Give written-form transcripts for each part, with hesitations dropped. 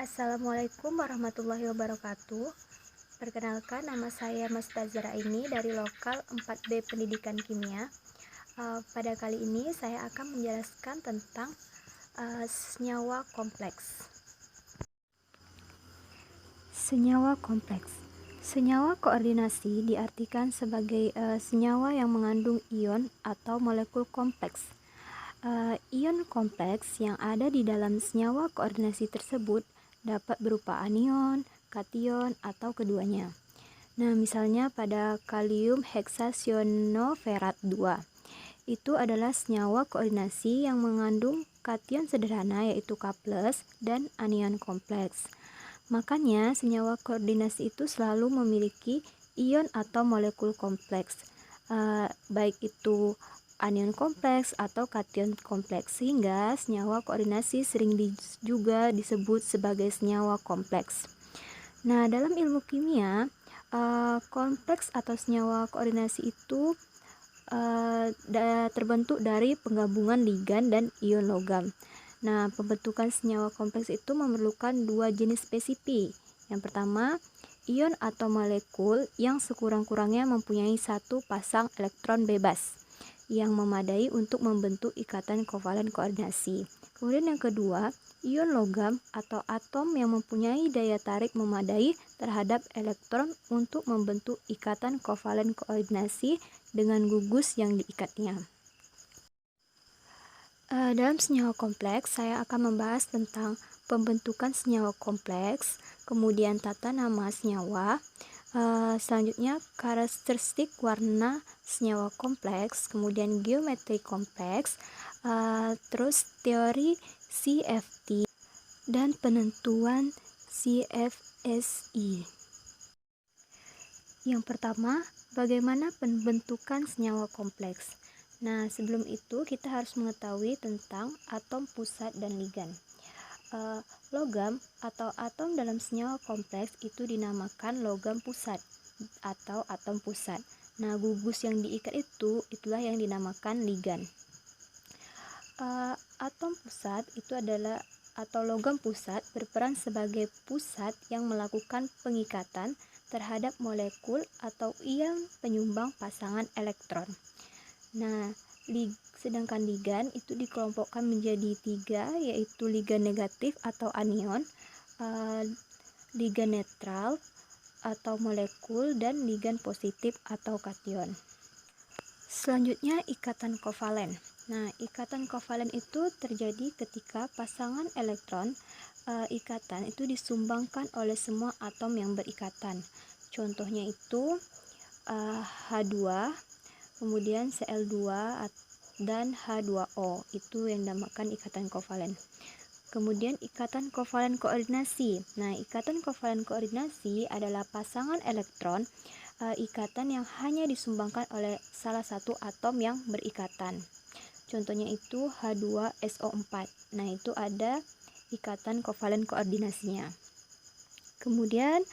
Assalamualaikum warahmatullahi wabarakatuh. Perkenalkan, nama saya Mustazara ini dari lokal 4B Pendidikan Kimia. Pada kali ini saya akan menjelaskan tentang senyawa kompleks. Senyawa kompleks. Senyawa koordinasi diartikan sebagai senyawa yang mengandung ion atau molekul kompleks. Ion kompleks yang ada di dalam senyawa koordinasi tersebut dapat berupa anion, kation, atau keduanya. Nah, misalnya pada kalium heksasionoferat 2. Itu adalah senyawa koordinasi yang mengandung kation sederhana yaitu K+ dan anion kompleks. Makanya, senyawa koordinasi itu selalu memiliki ion atau molekul kompleks, baik itu anion kompleks atau kation kompleks, sehingga senyawa koordinasi sering juga disebut sebagai senyawa kompleks. Nah, dalam ilmu kimia, kompleks atau senyawa koordinasi itu terbentuk dari penggabungan ligan dan ion logam. Nah, pembentukan senyawa kompleks itu memerlukan dua jenis spesifik. Yang pertama, ion atau molekul yang sekurang-kurangnya mempunyai satu pasang elektron bebas yang memadai untuk membentuk ikatan kovalen koordinasi. Kemudian yang kedua, ion logam atau atom yang mempunyai daya tarik memadai terhadap elektron untuk membentuk ikatan kovalen koordinasi dengan gugus yang diikatnya. Dalam senyawa kompleks, saya akan membahas tentang pembentukan senyawa kompleks, kemudian tata nama senyawa, selanjutnya karakteristik warna senyawa kompleks, kemudian geometri kompleks, terus teori CFT, dan penentuan CFSI. Yang pertama, bagaimana pembentukan senyawa kompleks? Nah, sebelum itu kita harus mengetahui tentang atom pusat dan ligan. Logam atau atom dalam senyawa kompleks itu dinamakan logam pusat atau atom pusat. Nah, gugus yang diikat itulah yang dinamakan ligan. Atom pusat itu adalah atau logam pusat berperan sebagai pusat yang melakukan pengikatan terhadap molekul atau ion penyumbang pasangan elektron. Nah, sedangkan ligan itu dikelompokkan menjadi 3, yaitu ligan negatif atau anion, ligan netral atau molekul, dan ligan positif atau kation. Selanjutnya, ikatan kovalen. Nah, ikatan kovalen itu terjadi ketika pasangan elektron ikatan itu disumbangkan oleh semua atom yang berikatan. Contohnya itu H2, kemudian Cl2 dan H2O, itu yang dinamakan ikatan kovalen. Kemudian ikatan kovalen koordinasi. Nah, ikatan kovalen koordinasi adalah pasangan elektron ikatan yang hanya disumbangkan oleh salah satu atom yang berikatan. Contohnya itu H2SO4. Nah, itu ada ikatan kovalen koordinasinya. Kemudian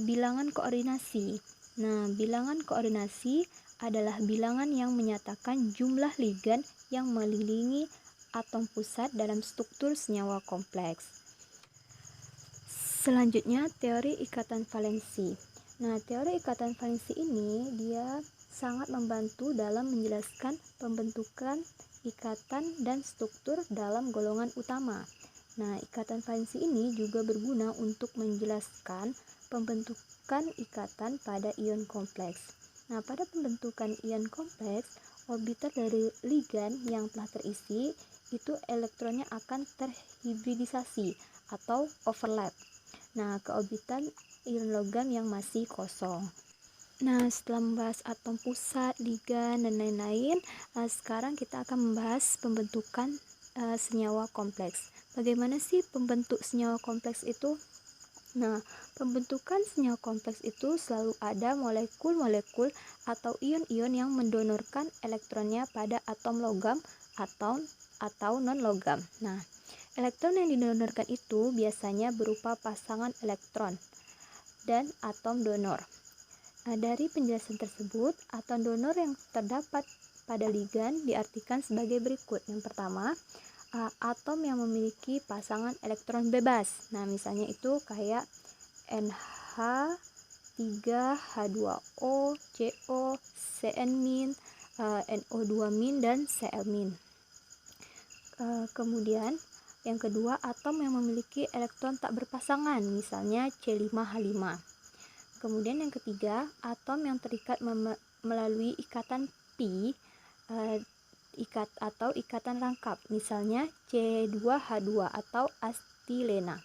bilangan koordinasi. Nah, bilangan koordinasi adalah bilangan yang menyatakan jumlah ligan yang mengelilingi atom pusat dalam struktur senyawa kompleks. Selanjutnya, teori ikatan valensi. Nah, teori ikatan valensi ini dia sangat membantu dalam menjelaskan pembentukan ikatan dan struktur dalam golongan utama. Nah, ikatan valensi ini juga berguna untuk menjelaskan pembentukan ikatan pada ion kompleks. Nah, pada pembentukan ion kompleks, orbital dari ligan yang telah terisi itu elektronnya akan terhibridisasi atau overlap. Nah, ke orbital ion logam yang masih kosong. Nah, setelah membahas atom pusat, ligan, dan lain-lain, sekarang kita akan membahas pembentukan senyawa kompleks. Bagaimana sih pembentuk senyawa kompleks itu? Nah, pembentukan senyawa kompleks itu selalu ada molekul-molekul atau ion-ion yang mendonorkan elektronnya pada atom logam atau non-logam. Nah, elektron yang didonorkan itu biasanya berupa pasangan elektron dan atom donor. Nah, dari penjelasan tersebut, atom donor yang terdapat pada ligan diartikan sebagai berikut. Yang pertama, atom yang memiliki pasangan elektron bebas. Nah, misalnya itu kayak NH3H2O, CO, Cn-, NO2- dan Cl-. Kemudian yang kedua, atom yang memiliki elektron tak berpasangan, misalnya C5H5. Kemudian yang ketiga, atom yang terikat melalui ikatan pi atau ikatan rangkap, misalnya C2H2 atau astilena.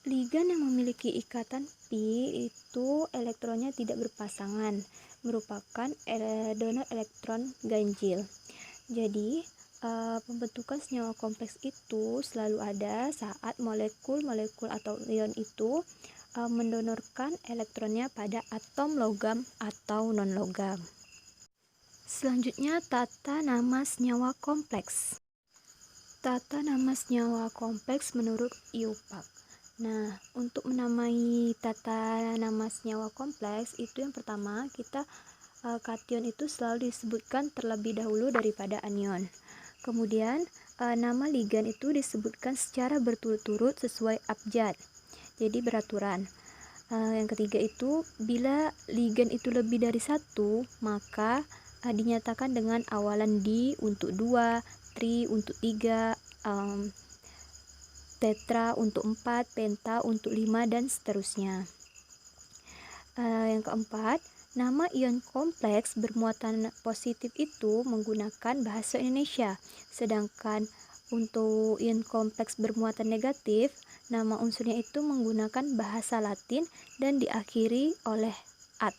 Ligan yang memiliki ikatan pi itu elektronnya tidak berpasangan, merupakan donor elektron ganjil. Jadi, pembentukan senyawa kompleks itu selalu ada saat molekul-molekul atau ion itu mendonorkan elektronnya pada atom logam atau non-logam. Selanjutnya, tata nama senyawa kompleks. Tata nama senyawa kompleks menurut IUPAC. Nah, untuk menamai tata nama senyawa kompleks itu yang pertama, kita kation itu selalu disebutkan terlebih dahulu daripada anion. Kemudian nama ligan itu disebutkan secara berturut-turut sesuai abjad, jadi beraturan. Yang ketiga itu, bila ligan itu lebih dari satu, maka dinyatakan dengan awalan di untuk 2, tri untuk 3, tetra untuk 4, penta untuk 5, dan seterusnya. Yang keempat, nama ion kompleks bermuatan positif itu menggunakan bahasa Indonesia, sedangkan untuk ion kompleks bermuatan negatif, nama unsurnya itu menggunakan bahasa Latin dan diakhiri oleh -at.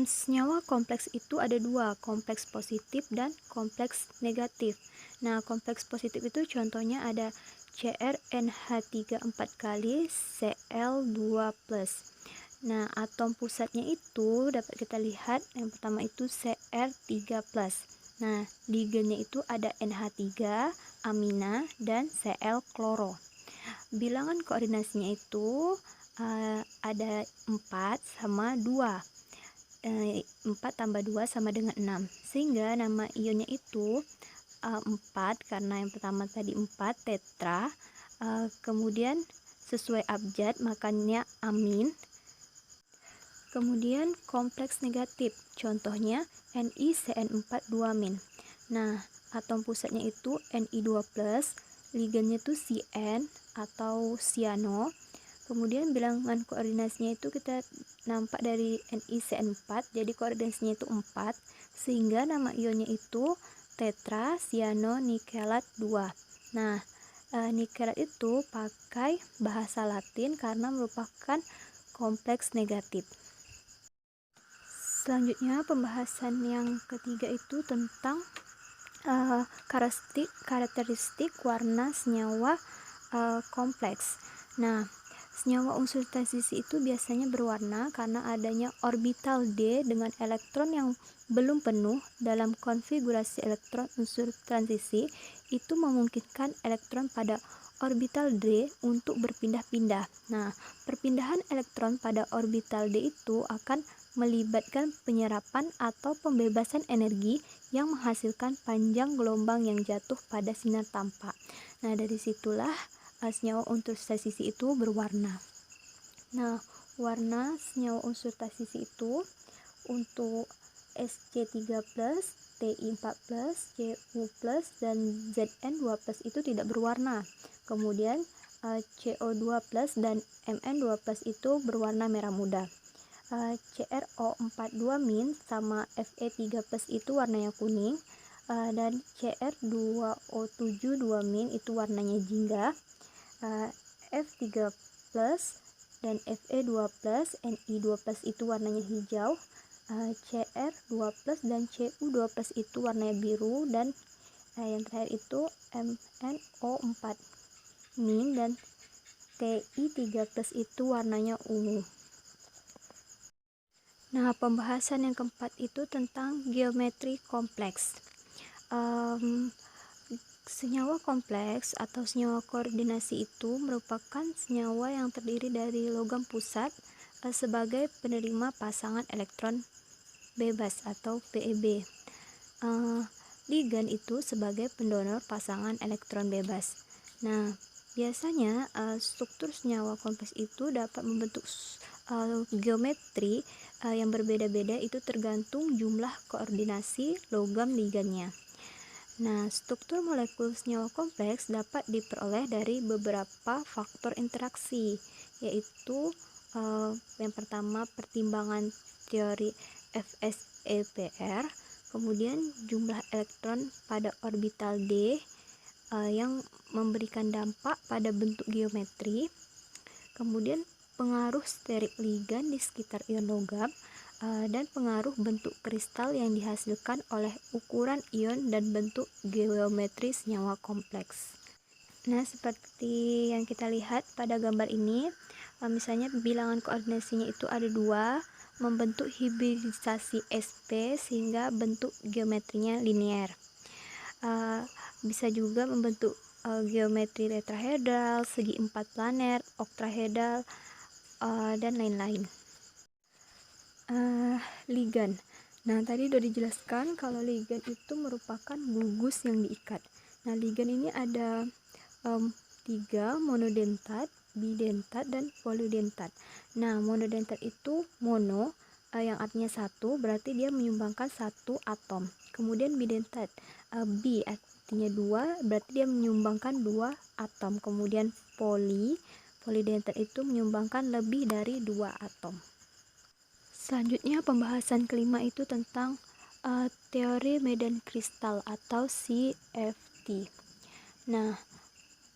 Senyawa kompleks itu ada dua, kompleks positif dan kompleks negatif. Nah, kompleks positif itu contohnya ada CrNH3 4 kali, Cl2+. Nah, atom pusatnya itu dapat kita lihat yang pertama itu Cr3+. Nah, ligannya itu ada NH3, amina, dan Cl kloro. Bilangan koordinasinya itu ada 4 sama 2. 4 tambah 2 sama dengan 6. Sehingga nama ionnya itu 4, karena yang pertama tadi 4, tetra. Kemudian sesuai abjad makanya amin. Kemudian kompleks negatif, contohnya NiCN4 2-. Nah, atom pusatnya itu Ni2+, ligannya itu Cn atau cyano. Kemudian bilangan koordinasinya itu kita nampak dari NiCN4, jadi koordinasinya itu 4, sehingga nama ionnya itu tetra cyanonikelat 2. Nah, nikelat itu pakai bahasa Latin karena merupakan kompleks negatif. Selanjutnya, pembahasan yang ketiga itu tentang karakteristik warna senyawa kompleks. Nah, senyawa unsur transisi itu biasanya berwarna karena adanya orbital D dengan elektron yang belum penuh. Dalam konfigurasi elektron unsur transisi itu memungkinkan elektron pada orbital D untuk berpindah-pindah. Nah, perpindahan elektron pada orbital D itu akan melibatkan penyerapan atau pembebasan energi yang menghasilkan panjang gelombang yang jatuh pada sinar tampak. Nah, dari situlah senyawa unsur transisi itu berwarna. Nah, warna senyawa unsur transisi itu untuk Sc3+, Ti4+, Cu+, dan Zn2+ itu tidak berwarna. Kemudian CO2+ dan Mn2+ itu berwarna merah muda. CrO42- sama Fe3+ itu warnanya kuning, dan Cr2O7 2- itu warnanya jingga, F3+ dan Fe2+, Ni2+ itu warnanya hijau, Cr2+ dan Cu2+ itu warnanya biru, dan yang terakhir itu MnO4- dan Ti3+ itu warnanya ungu. Nah, pembahasan yang keempat itu tentang geometri kompleks. Senyawa kompleks atau senyawa koordinasi itu merupakan senyawa yang terdiri dari logam pusat sebagai penerima pasangan elektron bebas atau PeB. ligan itu sebagai pendonor pasangan elektron bebas. Nah, biasanya struktur senyawa kompleks itu dapat membentuk geometri yang berbeda-beda, itu tergantung jumlah koordinasi logam ligannya. Nah, struktur molekul senyawa kompleks dapat diperoleh dari beberapa faktor interaksi, yaitu yang pertama pertimbangan teori FSEPR, kemudian jumlah elektron pada orbital D yang memberikan dampak pada bentuk geometri, kemudian pengaruh steric ligan di sekitar ion logam, dan pengaruh bentuk kristal yang dihasilkan oleh ukuran ion dan bentuk geometri senyawa kompleks. Nah, seperti yang kita lihat pada gambar ini, misalnya bilangan koordinasinya itu ada 2, membentuk hibridisasi sp sehingga bentuk geometrinya linear. Bisa juga membentuk geometri tetrahedral, segi 4 planar, oktahedral, dan lain-lain. Ligan. Nah, tadi udah dijelaskan kalau ligan itu merupakan gugus yang diikat. Nah, ligan ini ada 3, monodentat, bidentat, dan polidentat. Nah, monodentat itu mono, yang artinya 1, berarti dia menyumbangkan 1 atom. Kemudian bidentat, bi artinya 2, berarti dia menyumbangkan 2 atom. Kemudian polidentat itu menyumbangkan lebih dari 2 atom. Selanjutnya pembahasan kelima itu tentang teori medan kristal atau CFT. Nah,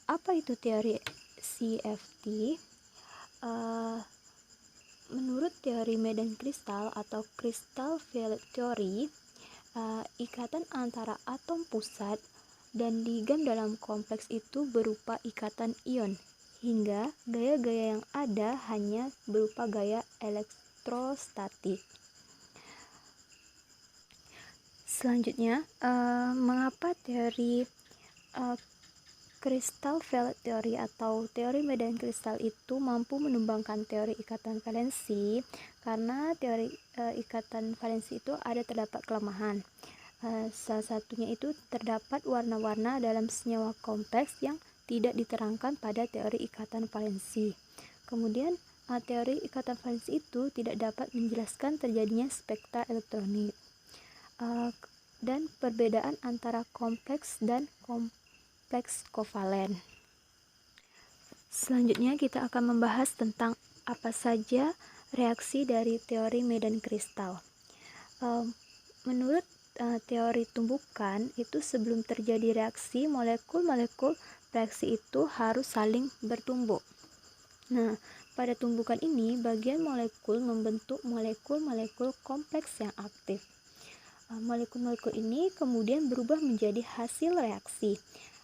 apa itu teori CFT? Menurut teori medan kristal atau crystal field theory, ikatan antara atom pusat dan ligan dalam kompleks itu berupa ikatan ion, hingga gaya-gaya yang ada hanya berupa gaya elektrostatik. Selanjutnya, mengapa teori crystal field theory atau teori medan kristal itu mampu menumbangkan teori ikatan valensi? Karena teori ikatan valensi itu terdapat kelemahan. Salah satunya itu terdapat warna-warna dalam senyawa kompleks yang tidak diterangkan pada teori ikatan valensi. Kemudian teori ikatan valensi itu tidak dapat menjelaskan terjadinya spektra elektronik dan perbedaan antara kompleks dan kompleks kovalen. Selanjutnya kita akan membahas tentang apa saja reaksi dari teori medan kristal. Menurut teori tumbukan itu, sebelum terjadi reaksi, molekul-molekul reaksi itu harus saling bertumbuk. Nah, pada tumbukan ini bagian molekul membentuk molekul-molekul kompleks yang aktif. Molekul-molekul ini kemudian berubah menjadi hasil reaksi.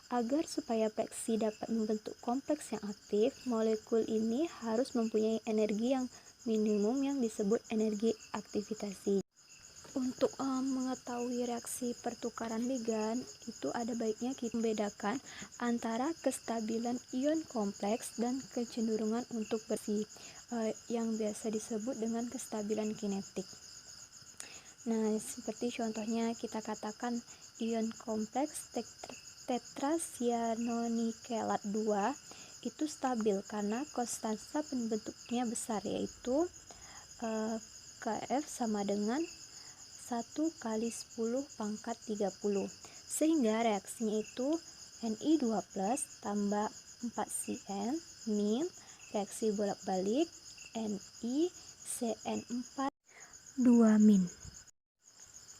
Agar supaya reaksi dapat membentuk kompleks yang aktif, molekul ini harus mempunyai energi yang minimum yang disebut energi aktivitasi. Untuk mengetahui reaksi pertukaran ligan, itu ada baiknya kita membedakan antara kestabilan ion kompleks dan kecenderungan untuk bersih, yang biasa disebut dengan kestabilan kinetik. Nah, seperti contohnya kita katakan ion kompleks tetracyanonikelat 2 itu stabil karena konstansa pembentuknya besar, yaitu Kf sama dengan 1 kali 10 pangkat 30, sehingga reaksinya itu Ni2+ tambah 4Cl min reaksi bolak-balik NiCN4 2 min.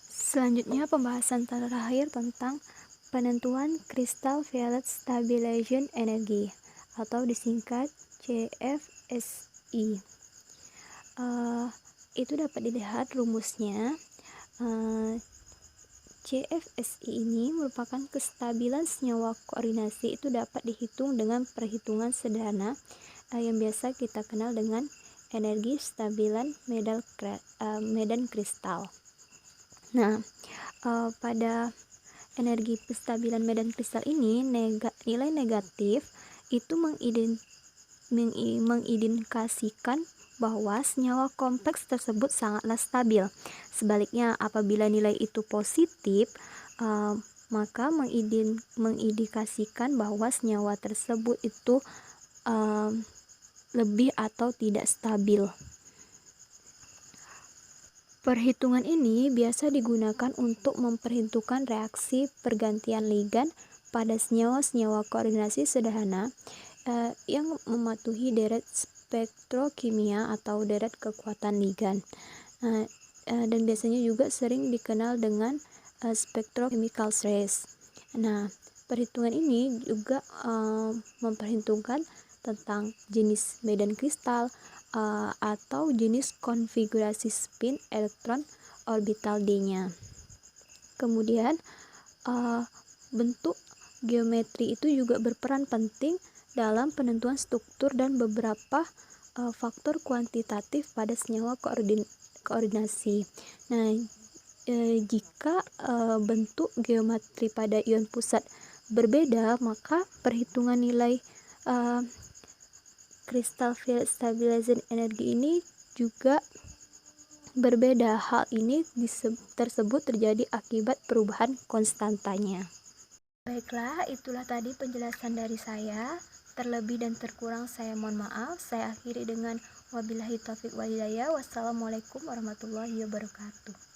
Selanjutnya pembahasan terakhir tentang penentuan Crystal Field Stabilization Energy atau disingkat CFSI. Itu dapat dilihat rumusnya. CFSI ini merupakan kestabilan senyawa koordinasi, itu dapat dihitung dengan perhitungan sederhana yang biasa kita kenal dengan energi stabilan medan kristal. Nah, pada energi stabilan medan kristal ini nilai negatif itu mengindikasikan bahwa senyawa kompleks tersebut sangatlah stabil. Sebaliknya, apabila nilai itu positif, maka mengindikasikan bahwa senyawa tersebut itu lebih atau tidak stabil. Perhitungan ini biasa digunakan untuk memperhitungkan reaksi pergantian ligan pada senyawa-senyawa koordinasi sederhana yang mematuhi deret spektrokimia atau deret kekuatan ligan. Dan biasanya juga sering dikenal dengan spectrochemical rays. Nah, perhitungan ini juga memperhitungkan tentang jenis medan kristal atau jenis konfigurasi spin elektron orbital D-nya. Kemudian bentuk geometri itu juga berperan penting dalam penentuan struktur dan beberapa faktor kuantitatif pada senyawa koordinasi. Nah, jika bentuk geometri pada ion pusat berbeda, maka perhitungan nilai crystal field stabilizing energy ini juga berbeda. Hal ini tersebut terjadi akibat perubahan konstantanya. Baiklah, itulah tadi penjelasan dari saya. Terlebih dan terkurang saya mohon maaf. Saya akhiri dengan wabillahi taufiq wal hidayah. Wassalamualaikum warahmatullahi wabarakatuh.